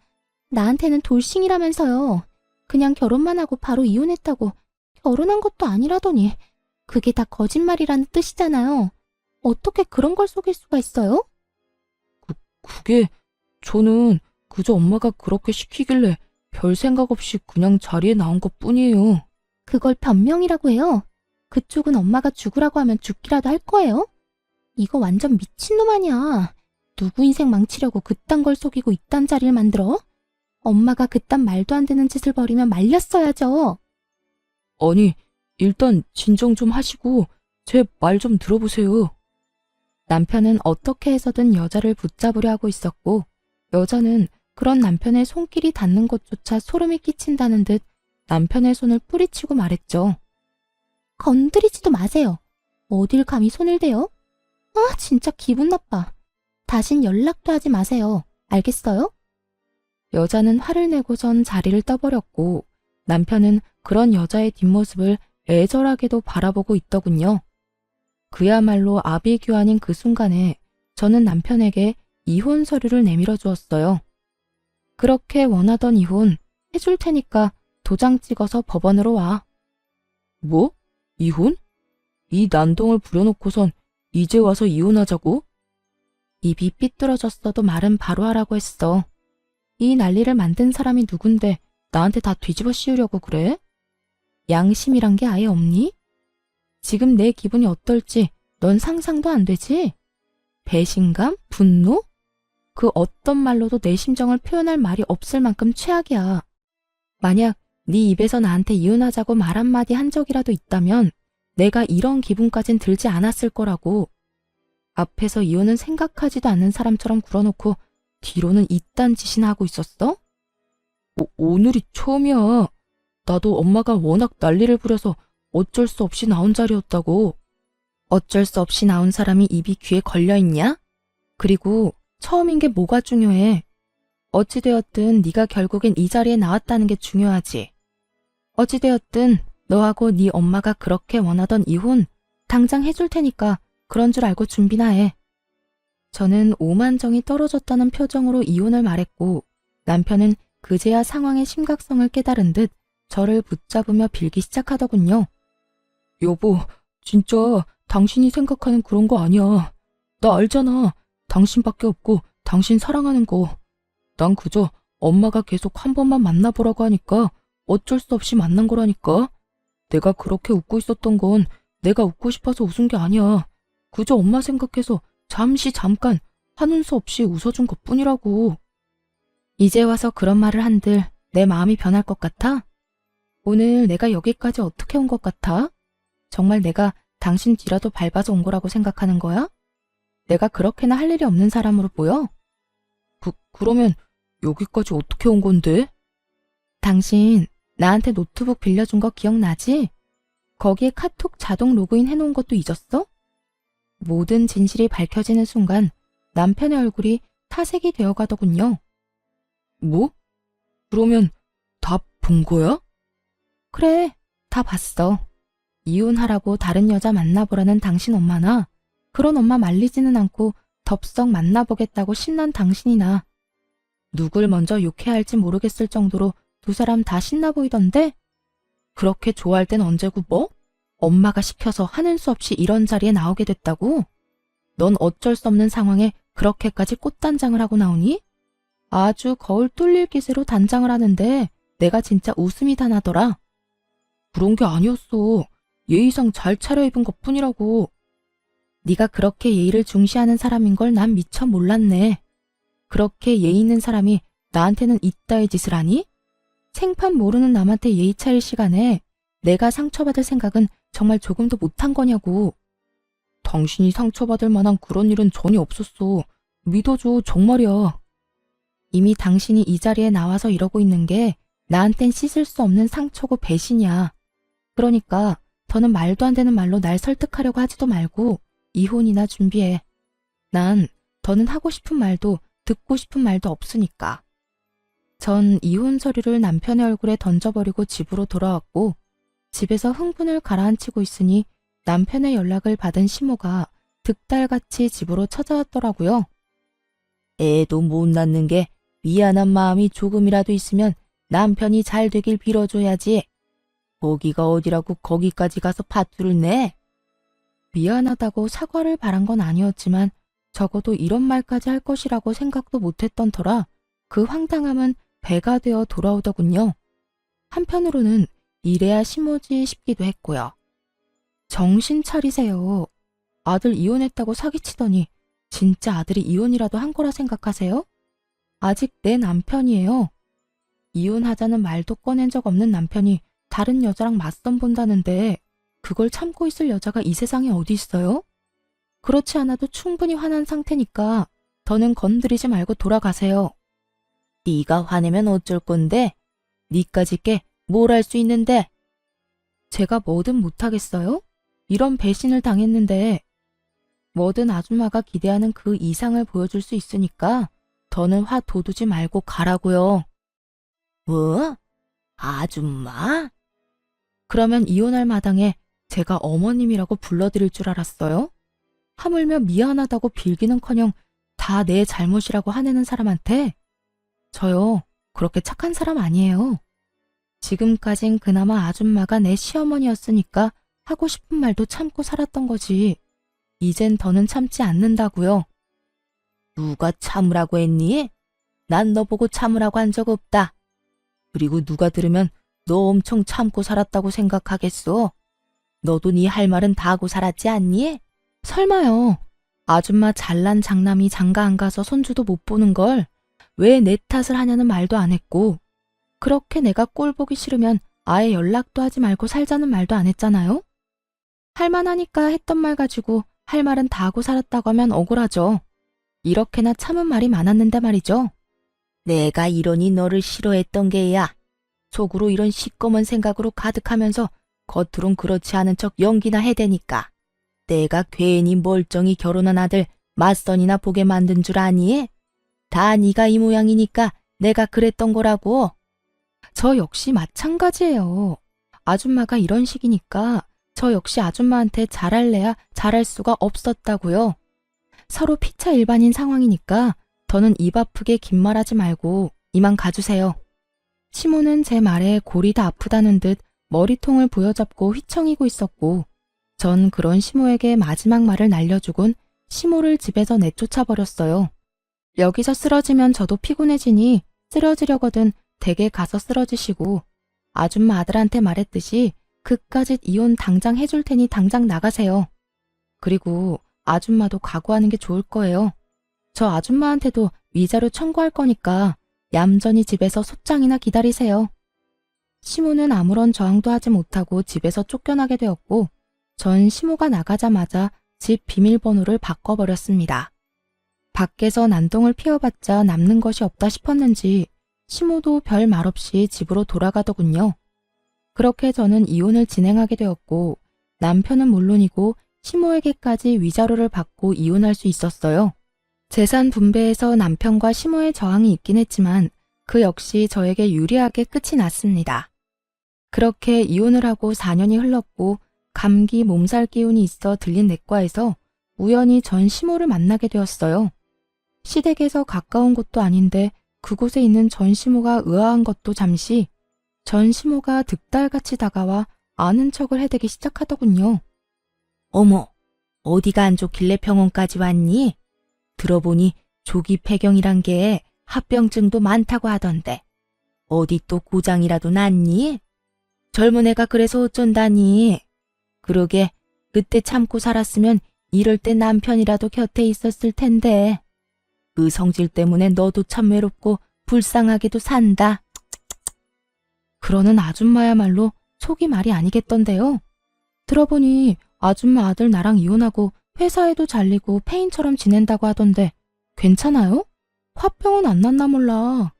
나한테는 돌싱이라면서요. 그냥 결혼만 하고 바로 이혼했다고 결혼한 것도 아니라더니 그게 다 거짓말이라는 뜻이잖아요. 어떻게 그런 걸 속일 수가 있어요? 그게 저는 그저 엄마가 그렇게 시키길래 별 생각 없이 그냥 자리에 나온 것 뿐이에요. 그걸 변명이라고 해요. 그쪽은 엄마가 죽으라고 하면 죽기라도 할 거예요? 이거 완전 미친놈 아니야. 누구 인생 망치려고 그딴 걸 속이고 이딴 자리를 만들어? 엄마가 그딴 말도 안 되는 짓을 벌이면 말렸어야죠. 아니, 일단 진정 좀 하시고 제 말 좀 들어보세요. 남편은 어떻게 해서든 여자를 붙잡으려 하고 있었고, 여자는 그런 남편의 손길이 닿는 것조차 소름이 끼친다는 듯 남편의 손을 뿌리치고 말했죠. 건드리지도 마세요. 어딜 감히 손을 대요? 아, 진짜 기분 나빠. 다신 연락도 하지 마세요. 알겠어요? 여자는 화를 내고선 자리를 떠버렸고, 남편은 그런 여자의 뒷모습을 애절하게도 바라보고 있더군요. 그야말로 아비규환인 그 순간에 저는 남편에게 이혼 서류를 내밀어 주었어요. 그렇게 원하던 이혼 해줄 테니까 도장 찍어서 법원으로 와. 뭐? 이혼? 이 난동을 부려놓고선 이제 와서 이혼하자고? 입이 삐뚤어졌어도 말은 바로 하라고 했어. 이 난리를 만든 사람이 누군데 나한테 다 뒤집어 씌우려고 그래? 양심이란 게 아예 없니? 지금 내 기분이 어떨지 넌 상상도 안 되지? 배신감? 분노? 그 어떤 말로도 내 심정을 표현할 말이 없을 만큼 최악이야. 만약 네 입에서 나한테 이혼하자고 말 한마디 한 적이라도 있다면 내가 이런 기분까진 들지 않았을 거라고. 앞에서 이혼은 생각하지도 않는 사람처럼 굴어놓고 뒤로는 이딴 짓이나 하고 있었어? 오늘이 처음이야. 나도 엄마가 워낙 난리를 부려서 어쩔 수 없이 나온 자리였다고. 어쩔 수 없이 나온 사람이 입이 귀에 걸려있냐? 그리고 처음인 게 뭐가 중요해? 어찌되었든 네가 결국엔 이 자리에 나왔다는 게 중요하지. 어찌되었든 너하고 네 엄마가 그렇게 원하던 이혼 당장 해줄 테니까 그런 줄 알고 준비나 해. 저는 오만정이 떨어졌다는 표정으로 이혼을 말했고, 남편은 그제야 상황의 심각성을 깨달은 듯 저를 붙잡으며 빌기 시작하더군요. 여보, 진짜 당신이 생각하는 그런 거 아니야. 나 알잖아. 당신밖에 없고 당신 사랑하는 거. 난 그저 엄마가 계속 한 번만 만나보라고 하니까 어쩔 수 없이 만난 거라니까. 내가 그렇게 웃고 있었던 건 내가 웃고 싶어서 웃은 게 아니야. 그저 엄마 생각해서 잠깐 하는 수 없이 웃어준 것뿐이라고. 이제 와서 그런 말을 한들 내 마음이 변할 것 같아? 오늘 내가 여기까지 어떻게 온 것 같아? 정말 내가 당신 뒤라도 밟아서 온 거라고 생각하는 거야? 내가 그렇게나 할 일이 없는 사람으로 보여? 그러면 여기까지 어떻게 온 건데? 당신 나한테 노트북 빌려준 거 기억나지? 거기에 카톡 자동 로그인 해놓은 것도 잊었어? 모든 진실이 밝혀지는 순간 남편의 얼굴이 타색이 되어가더군요. 뭐? 그러면 다 본 거야? 그래, 다 봤어. 이혼하라고 다른 여자 만나보라는 당신 엄마나 그런 엄마 말리지는 않고 덥석 만나보겠다고 신난 당신이나 누굴 먼저 욕해야 할지 모르겠을 정도로 두 사람 다 신나 보이던데? 그렇게 좋아할 땐 언제고 뭐? 엄마가 시켜서 하는 수 없이 이런 자리에 나오게 됐다고? 넌 어쩔 수 없는 상황에 그렇게까지 꽃단장을 하고 나오니? 아주 거울 뚫릴 기세로 단장을 하는데 내가 진짜 웃음이 다 나더라. 그런 게 아니었어. 예의상 잘 차려입은 것뿐이라고. 네가 그렇게 예의를 중시하는 사람인 걸 난 미처 몰랐네. 그렇게 예의 있는 사람이 나한테는 이따의 짓을 하니? 생판 모르는 남한테 예의 차릴 시간에 내가 상처받을 생각은 정말 조금도 못한 거냐고. 당신이 상처받을 만한 그런 일은 전혀 없었어. 믿어줘, 정말이야. 이미 당신이 이 자리에 나와서 이러고 있는 게 나한텐 씻을 수 없는 상처고 배신이야. 그러니까 더는 말도 안 되는 말로 날 설득하려고 하지도 말고 이혼이나 준비해. 난 더는 하고 싶은 말도 듣고 싶은 말도 없으니까. 전 이혼 서류를 남편의 얼굴에 던져버리고 집으로 돌아왔고, 집에서 흥분을 가라앉히고 있으니 남편의 연락을 받은 시모가 득달같이 집으로 찾아왔더라고요. 애도 못 낳는 게 미안한 마음이 조금이라도 있으면 남편이 잘 되길 빌어줘야지. 거기가 어디라고 거기까지 가서 파투를 내? 미안하다고 사과를 바란 건 아니었지만 적어도 이런 말까지 할 것이라고 생각도 못했던 터라 그 황당함은 배가 되어 돌아오더군요. 한편으로는 이래야 심오지 싶기도 했고요. 정신 차리세요. 아들 이혼했다고 사기치더니 진짜 아들이 이혼이라도 한 거라 생각하세요? 아직 내 남편이에요. 이혼하자는 말도 꺼낸 적 없는 남편이 다른 여자랑 맞선 본다는데 그걸 참고 있을 여자가 이 세상에 어디 있어요? 그렇지 않아도 충분히 화난 상태니까 더는 건드리지 말고 돌아가세요. 네가 화내면 어쩔 건데? 니까짓 게 뭘 할 수 있는데? 제가 뭐든 못하겠어요? 이런 배신을 당했는데 뭐든 아줌마가 기대하는 그 이상을 보여줄 수 있으니까 더는 화 돋우지 말고 가라고요. 뭐? 아줌마? 그러면 이혼할 마당에 제가 어머님이라고 불러드릴 줄 알았어요? 하물며 미안하다고 빌기는커녕 다 내 잘못이라고 화내는 사람한테 저요, 그렇게 착한 사람 아니에요. 지금까진 그나마 아줌마가 내 시어머니였으니까 하고 싶은 말도 참고 살았던 거지. 이젠 더는 참지 않는다고요. 누가 참으라고 했니? 난 너 보고 참으라고 한 적 없다. 그리고 누가 들으면 너 엄청 참고 살았다고 생각하겠어. 너도 네 할 말은 다 하고 살았지 않니? 설마요. 아줌마 잘난 장남이 장가 안 가서 손주도 못 보는 걸 왜 내 탓을 하냐는 말도 안 했고 그렇게 내가 꼴 보기 싫으면 아예 연락도 하지 말고 살자는 말도 안 했잖아요. 할만하니까 했던 말 가지고 할 말은 다 하고 살았다고 하면 억울하죠. 이렇게나 참은 말이 많았는데 말이죠. 내가 이러니 너를 싫어했던 게야. 속으로 이런 시꺼먼 생각으로 가득하면서 겉으론 그렇지 않은 척 연기나 해대니까. 내가 괜히 멀쩡히 결혼한 아들 맞선이나 보게 만든 줄 아니? 다 네가 이 모양이니까 내가 그랬던 거라고. 저 역시 마찬가지예요. 아줌마가 이런 식이니까 저 역시 아줌마한테 잘할래야 잘할 수가 없었다고요. 서로 피차 일반인 상황이니까 더는 입 아프게 긴 말하지 말고 이만 가주세요. 시모는 제 말에 골이 다 아프다는 듯 머리통을 부여잡고 휘청이고 있었고 전 그런 시모에게 마지막 말을 날려주곤 시모를 집에서 내쫓아 버렸어요. 여기서 쓰러지면 저도 피곤해지니 쓰러지려거든 댁에 가서 쓰러지시고 아줌마 아들한테 말했듯이 그까짓 이혼 당장 해줄 테니 당장 나가세요. 그리고 아줌마도 각오하는 게 좋을 거예요. 저 아줌마한테도 위자료 청구할 거니까 얌전히 집에서 소장이나 기다리세요. 시모는 아무런 저항도 하지 못하고 집에서 쫓겨나게 되었고 전 시모가 나가자마자 집 비밀번호를 바꿔버렸습니다. 밖에서 난동을 피워봤자 남는 것이 없다 싶었는지 시모도 별 말 없이 집으로 돌아가더군요. 그렇게 저는 이혼을 진행하게 되었고 남편은 물론이고 시모에게까지 위자료를 받고 이혼할 수 있었어요. 재산 분배에서 남편과 시모의 저항이 있긴 했지만 그 역시 저에게 유리하게 끝이 났습니다. 그렇게 이혼을 하고 4년이 흘렀고 감기 몸살 기운이 있어 들린 내과에서 우연히 전 시모를 만나게 되었어요. 시댁에서 가까운 곳도 아닌데 그곳에 있는 전 시모가 의아한 것도 잠시 전 시모가 득달같이 다가와 아는 척을 해대기 시작하더군요. 어머, 어디가 안 좋길래 병원까지 왔니? 들어보니 조기 폐경이란 게 합병증도 많다고 하던데. 어디 또 고장이라도 났니? 젊은 애가 그래서 어쩐다니. 그러게 그때 참고 살았으면 이럴 때 남편이라도 곁에 있었을 텐데. 그 성질 때문에 너도 참 외롭고 불쌍하게도 산다. 그러는 아줌마야말로 속이 말이 아니겠던데요. 들어보니 아줌마 아들 나랑 이혼하고 회사에도 잘리고 폐인처럼 지낸다고 하던데 괜찮아요? 화병은 안 났나 몰라.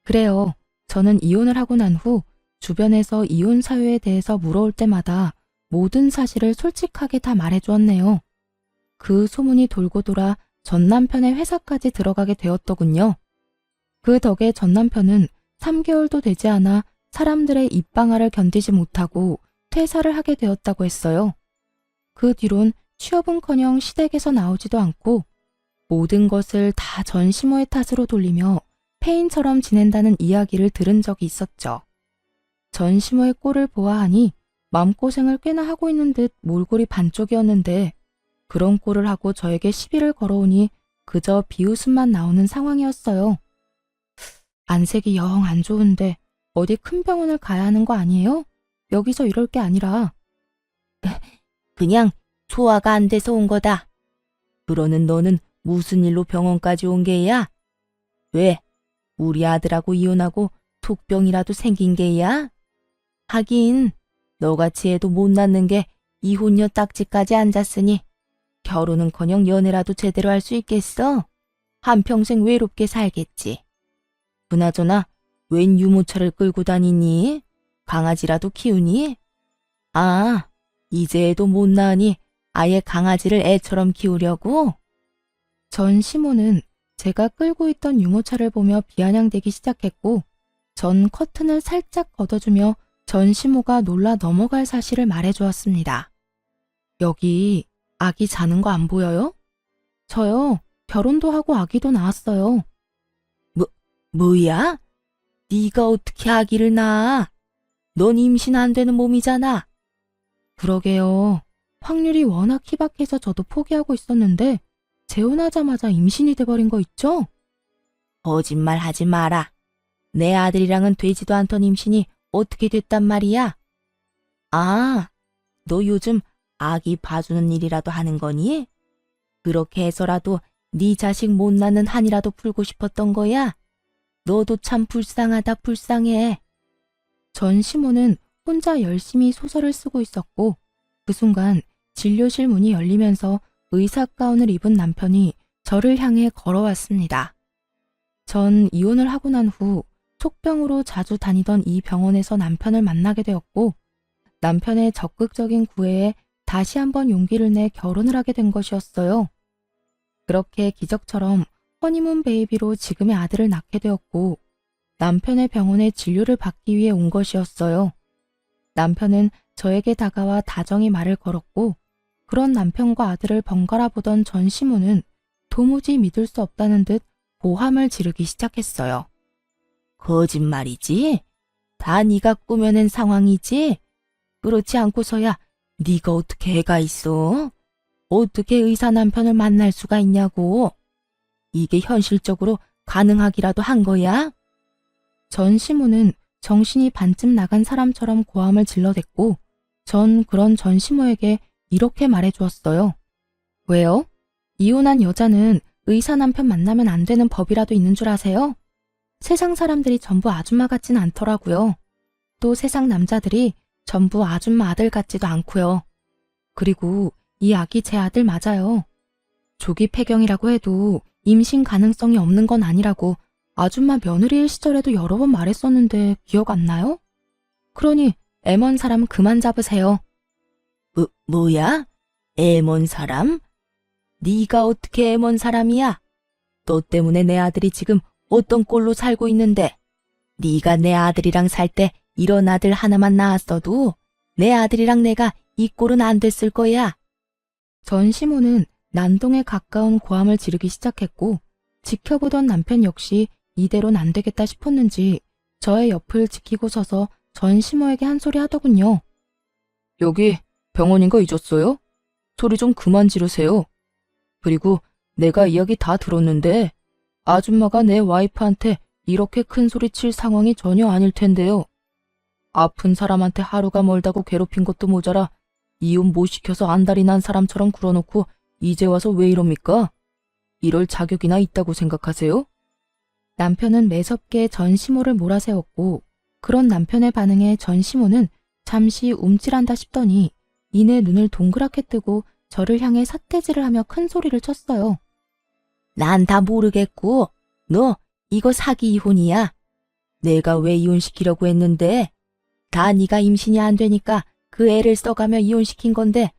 그래요. 저는 이혼을 하고 난 후 주변에서 이혼 사유에 대해서 물어올 때마다 모든 사실을 솔직하게 다 말해주었네요. 그 소문이 돌고 돌아 전 남편의 회사까지 들어가게 되었더군요. 그 덕에 전 남편은 3개월도 되지 않아 사람들의 입방아를 견디지 못하고 퇴사를 하게 되었다고 했어요. 그 뒤론 취업은커녕 시댁에서 나오지도 않고 모든 것을 다 전 시모의 탓으로 돌리며 폐인처럼 지낸다는 이야기를 들은 적이 있었죠. 전 시모의 꼴을 보아하니 마음고생을 꽤나 하고 있는 듯 몰골이 반쪽이었는데 그런 꼴을 하고 저에게 시비를 걸어오니 그저 비웃음만 나오는 상황이었어요. 안색이 영 안 좋은데 어디 큰 병원을 가야 하는 거 아니에요? 여기서 이럴 게 아니라. 그냥 소화가 안 돼서 온 거다. 그러는 너는 무슨 일로 병원까지 온 게야? 왜? 우리 아들하고 이혼하고 톡병이라도 생긴 게야? 하긴 너같이 애도 못 낳는 게 이혼녀 딱지까지 앉았으니 결혼은커녕 연애라도 제대로 할 수 있겠어? 한평생 외롭게 살겠지. 그나저나 웬 유모차를 끌고 다니니? 강아지라도 키우니? 아, 이제 애도 못 낳으니 아예 강아지를 애처럼 키우려고? 전 시모는 제가 끌고 있던 유모차를 보며 비아냥대기 시작했고, 전 커튼을 살짝 걷어주며 전 시모가 놀라 넘어갈 사실을 말해주었습니다. 여기 아기 자는 거 안 보여요? 저요, 결혼도 하고 아기도 낳았어요. 뭐야? 네가 어떻게 아기를 낳아? 넌 임신 안 되는 몸이잖아. 그러게요. 확률이 워낙 희박해서 저도 포기하고 있었는데 재혼하자마자 임신이 돼버린 거 있죠? 거짓말 하지 마라. 내 아들이랑은 되지도 않던 임신이 어떻게 됐단 말이야? 아, 너 요즘 아기 봐주는 일이라도 하는 거니? 그렇게 해서라도 네 자식 못 낳는 한이라도 풀고 싶었던 거야? 너도 참 불쌍하다, 불쌍해. 전 시모는 혼자 열심히 소설을 쓰고 있었고, 그 순간 진료실 문이 열리면서 의사 가운을 입은 남편이 저를 향해 걸어왔습니다. 전 이혼을 하고 난 후 촉병으로 자주 다니던 이 병원에서 남편을 만나게 되었고, 남편의 적극적인 구애에 다시 한번 용기를 내 결혼을 하게 된 것이었어요. 그렇게 기적처럼 허니문 베이비로 지금의 아들을 낳게 되었고, 남편의 병원에 진료를 받기 위해 온 것이었어요. 남편은 저에게 다가와 다정히 말을 걸었고, 그런 남편과 아들을 번갈아 보던 전 시모는 도무지 믿을 수 없다는 듯 고함을 지르기 시작했어요. 거짓말이지? 다 네가 꾸며낸 상황이지? 그렇지 않고서야 네가 어떻게 애가 있어? 어떻게 의사 남편을 만날 수가 있냐고? 이게 현실적으로 가능하기라도 한 거야? 전 시모는 정신이 반쯤 나간 사람처럼 고함을 질러댔고, 전 그런 전 시모에게 이렇게 말해주었어요. 왜요? 이혼한 여자는 의사 남편 만나면 안 되는 법이라도 있는 줄 아세요? 세상 사람들이 전부 아줌마 같진 않더라고요. 또 세상 남자들이 전부 아줌마 아들 같지도 않고요. 그리고 이 아기 제 아들 맞아요. 조기 폐경이라고 해도 임신 가능성이 없는 건 아니라고 아줌마 며느리일 시절에도 여러 번 말했었는데 기억 안 나요? 그러니 애먼 사람 그만 잡으세요. 뭐야? 애먼 사람? 네가 어떻게 애먼 사람이야? 너 때문에 내 아들이 지금 어떤 꼴로 살고 있는데, 네가 내 아들이랑 살 때 이런 아들 하나만 낳았어도 내 아들이랑 내가 이 꼴은 안 됐을 거야. 전 시모는 난동에 가까운 고함을 지르기 시작했고, 지켜보던 남편 역시 이대로는 안 되겠다 싶었는지 저의 옆을 지키고 서서 전 시모에게 한 소리 하더군요. 여기 병원인 거 잊었어요? 소리 좀 그만 지르세요. 그리고 내가 이야기 다 들었는데 아줌마가 내 와이프한테 이렇게 큰 소리 칠 상황이 전혀 아닐 텐데요. 아픈 사람한테 하루가 멀다고 괴롭힌 것도 모자라 이혼 못 시켜서 안달이 난 사람처럼 굴어놓고 이제 와서 왜 이럽니까? 이럴 자격이나 있다고 생각하세요? 남편은 매섭게 전 시모를 몰아세웠고, 그런 남편의 반응에 전 시모는 잠시 움찔한다 싶더니 이내 눈을 동그랗게 뜨고 저를 향해 삿대질을 하며 큰 소리를 쳤어요. 난 다 모르겠고, 너 이거 사기 이혼이야. 내가 왜 이혼시키려고 했는데? 다 네가 임신이 안 되니까 그 애를 써가며 이혼시킨 건데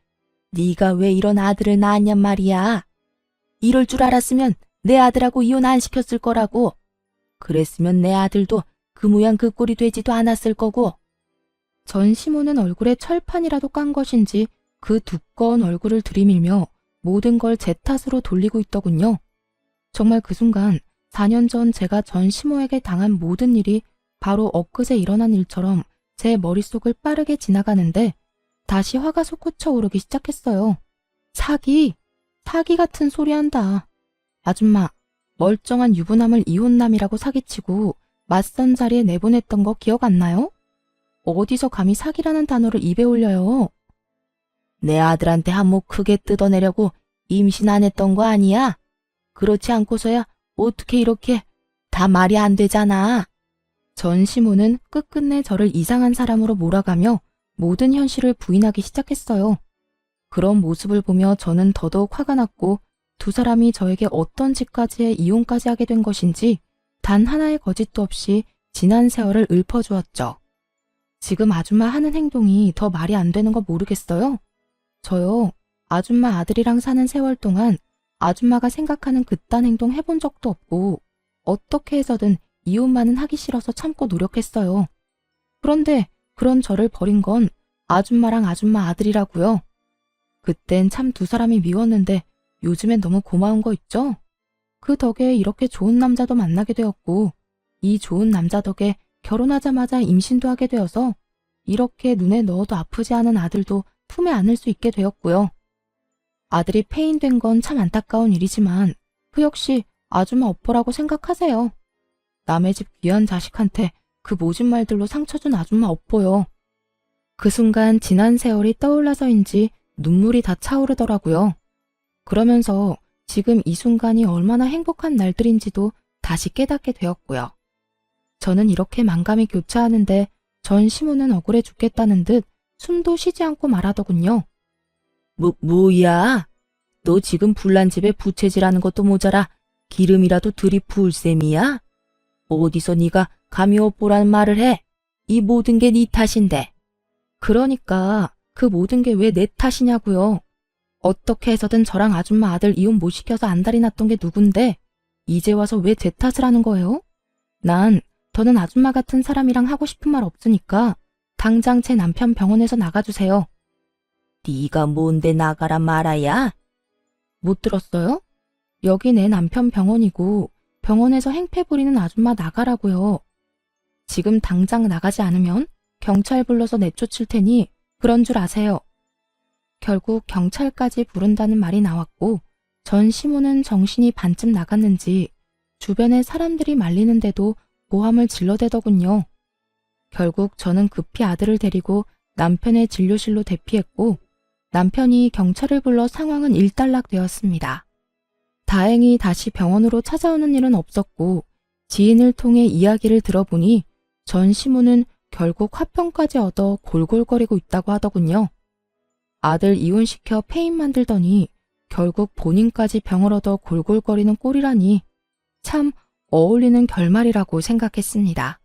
네가 왜 이런 아들을 낳았냔 말이야. 이럴 줄 알았으면 내 아들하고 이혼 안 시켰을 거라고. 그랬으면 내 아들도 그 모양 그 꼴이 되지도 않았을 거고. 전 시모는 얼굴에 철판이라도 깐 것인지 그 두꺼운 얼굴을 들이밀며 모든 걸 제 탓으로 돌리고 있더군요. 정말 그 순간 4년 전 제가 전 시모에게 당한 모든 일이 바로 엊그제 일어난 일처럼 제 머릿속을 빠르게 지나가는데 다시 화가 솟구쳐 오르기 시작했어요. 사기 같은 소리 한다. 아줌마, 멀쩡한 유부남을 이혼남이라고 사기치고 맞선 자리에 내보냈던 거 기억 안 나요? 어디서 감히 사기라는 단어를 입에 올려요. 내 아들한테 한몫 크게 뜯어내려고 임신 안 했던 거 아니야? 그렇지 않고서야 어떻게 이렇게 다 말이 안 되잖아. 전 시모는 끝끝내 저를 이상한 사람으로 몰아가며 모든 현실을 부인하기 시작했어요. 그런 모습을 보며 저는 더더욱 화가 났고 두 사람이 저에게 어떤 짓까지에 이혼까지 하게 된 것인지 단 하나의 거짓도 없이 지난 세월을 읊어주었죠. 지금 아줌마 하는 행동이 더 말이 안 되는 거 모르겠어요? 저요, 아줌마 아들이랑 사는 세월 동안 아줌마가 생각하는 그딴 행동 해본 적도 없고 어떻게 해서든 이혼만은 하기 싫어서 참고 노력했어요. 그런데 그런 저를 버린 건 아줌마랑 아줌마 아들이라고요. 그땐 참 두 사람이 미웠는데 요즘엔 너무 고마운 거 있죠? 그 덕에 이렇게 좋은 남자도 만나게 되었고 이 좋은 남자 덕에 결혼하자마자 임신도 하게 되어서 이렇게 눈에 넣어도 아프지 않은 아들도 품에 안을 수 있게 되었고요. 아들이 폐인된 건 참 안타까운 일이지만 그 역시 아줌마 업보라고 생각하세요. 남의 집 귀한 자식한테 그 모진 말들로 상처 준 아줌마 업보요. 그 순간 지난 세월이 떠올라서인지 눈물이 다 차오르더라고요. 그러면서 지금 이 순간이 얼마나 행복한 날들인지도 다시 깨닫게 되었고요. 저는 이렇게 만감이 교차하는데 전 시모는 억울해 죽겠다는 듯 숨도 쉬지 않고 말하더군요. 뭐야? 너 지금 불난 집에 부채질하는 것도 모자라 기름이라도 들이부을 셈이야? 어디서 네가 감히 업보라는 말을 해? 이 모든 게 네 탓인데. 그러니까 그 모든 게 왜 내 탓이냐고요. 어떻게 해서든 저랑 아줌마 아들 이혼 못 시켜서 안달이 났던 게 누군데 이제 와서 왜 제 탓을 하는 거예요? 난 더는 아줌마 같은 사람이랑 하고 싶은 말 없으니까 당장 제 남편 병원에서 나가주세요. 네가 뭔데 나가라 말아야? 못 들었어요? 여기 내 남편 병원이고 병원에서 행패 부리는 아줌마 나가라고요. 지금 당장 나가지 않으면 경찰 불러서 내쫓을 테니 그런 줄 아세요. 결국 경찰까지 부른다는 말이 나왔고 전 시모는 정신이 반쯤 나갔는지 주변에 사람들이 말리는데도 모함을 질러대더군요. 결국 저는 급히 아들을 데리고 남편의 진료실로 대피했고 남편이 경찰을 불러 상황은 일단락되었습니다. 다행히 다시 병원으로 찾아오는 일은 없었고 지인을 통해 이야기를 들어보니 전 시모는 결국 화평까지 얻어 골골거리고 있다고 하더군요. 아들 이혼시켜 폐인 만들더니 결국 본인까지 병을 얻어 골골거리는 꼴이라니 참 어울리는 결말이라고 생각했습니다.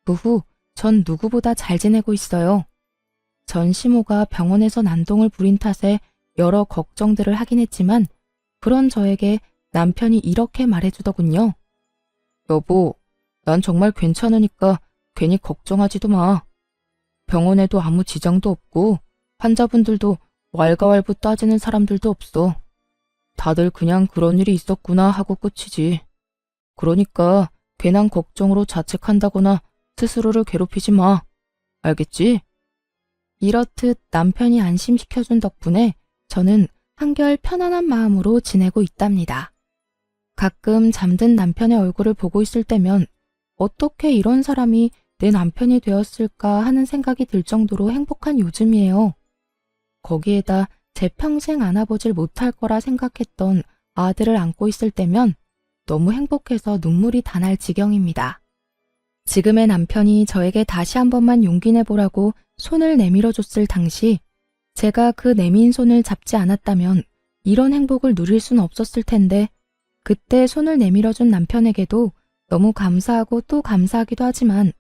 그 후 전 누구보다 잘 지내고 있어요. 전 시모가 병원에서 난동을 부린 탓에 여러 걱정들을 하긴 했지만 그런 저에게 남편이 이렇게 말해주더군요. 여보, 난 정말 괜찮으니까 괜히 걱정하지도 마. 병원에도 아무 지장도 없고 환자분들도 왈가왈부 따지는 사람들도 없어. 다들 그냥 그런 일이 있었구나 하고 끝이지. 그러니까 괜한 걱정으로 자책한다거나 스스로를 괴롭히지 마. 알겠지? 이렇듯 남편이 안심시켜준 덕분에 저는 한결 편안한 마음으로 지내고 있답니다. 가끔 잠든 남편의 얼굴을 보고 있을 때면 어떻게 이런 사람이 내 남편이 되었을까 하는 생각이 들 정도로 행복한 요즘이에요. 거기에다 제 평생 안아보질 못할 거라 생각했던 아들을 안고 있을 때면 너무 행복해서 눈물이 다 날 지경입니다. 지금의 남편이 저에게 다시 한 번만 용기 내보라고 손을 내밀어 줬을 당시 제가 그 내민 손을 잡지 않았다면 이런 행복을 누릴 수는 없었을 텐데 그때 손을 내밀어 준 남편에게도 너무 감사하고 또 감사하기도 하지만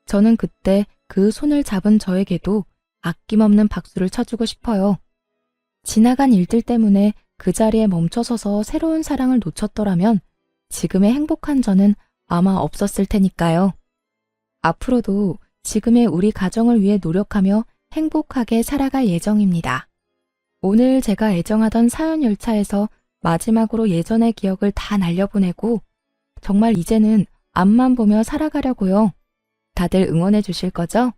저는 그때 그 손을 잡은 저에게도 아낌없는 박수를 쳐주고 싶어요. 지나간 일들 때문에 그 자리에 멈춰서서 새로운 사랑을 놓쳤더라면 지금의 행복한 저는 아마 없었을 테니까요. 앞으로도 지금의 우리 가정을 위해 노력하며 행복하게 살아갈 예정입니다. 오늘 제가 애정하던 사연 열차에서 마지막으로 예전의 기억을 다 날려보내고 정말 이제는 앞만 보며 살아가려고요. 다들 응원해 주실 거죠?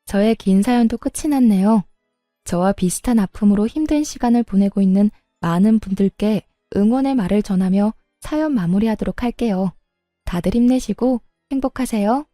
저의 긴 사연도 끝이 났네요. 저와 비슷한 아픔으로 힘든 시간을 보내고 있는 많은 분들께 응원의 말을 전하며 사연 마무리하도록 할게요. 다들 힘내시고 행복하세요.